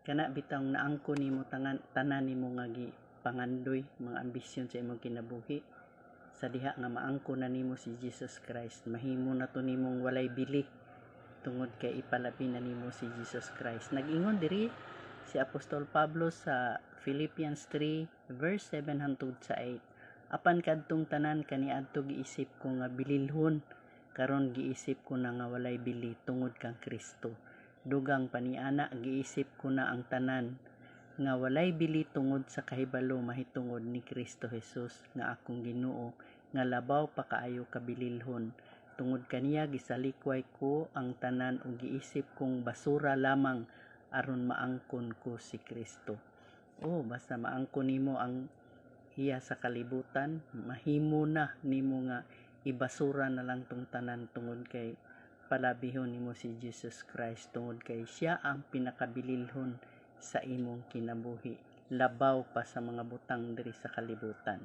kana bitang naangko nimo tanan nimo nga pangandoy mga ambisyon sa imong kinabuhi sa diha nga maangko na nimo si Jesus Christ. Mahimo na to nimong walay bili tungod kay ipalabi na nimo si Jesus Christ. Nag-ingon diri si Apostol Pablo sa Philippians 3 verse 7 hangtod sa 8. Apan kadtong tanan kaniadto giisip ko nga bililhon, karon giisip ko na nga walay bili tungod kang Kristo. Dugang paniana giisip ko na ang tanan nga walay bili tungod sa kahibalo mahitungod ni Kristo Jesus nga akong Ginoo, nga labaw pa kaayo kabililhon. Tungod kaniya gisalikway ko ang tanan ug giisip kong basura lamang aron maangkon ko si Kristo. Basta maangkon nimo ang iya sa kalibutan, mahimo na nimo nga ibasura na lang tong tanan tungod kay palabihon nimo si Jesus Christ, tungod kay siya ang pinakabililhon sa imong kinabuhi, labaw pa sa mga butang diri sa kalibutan.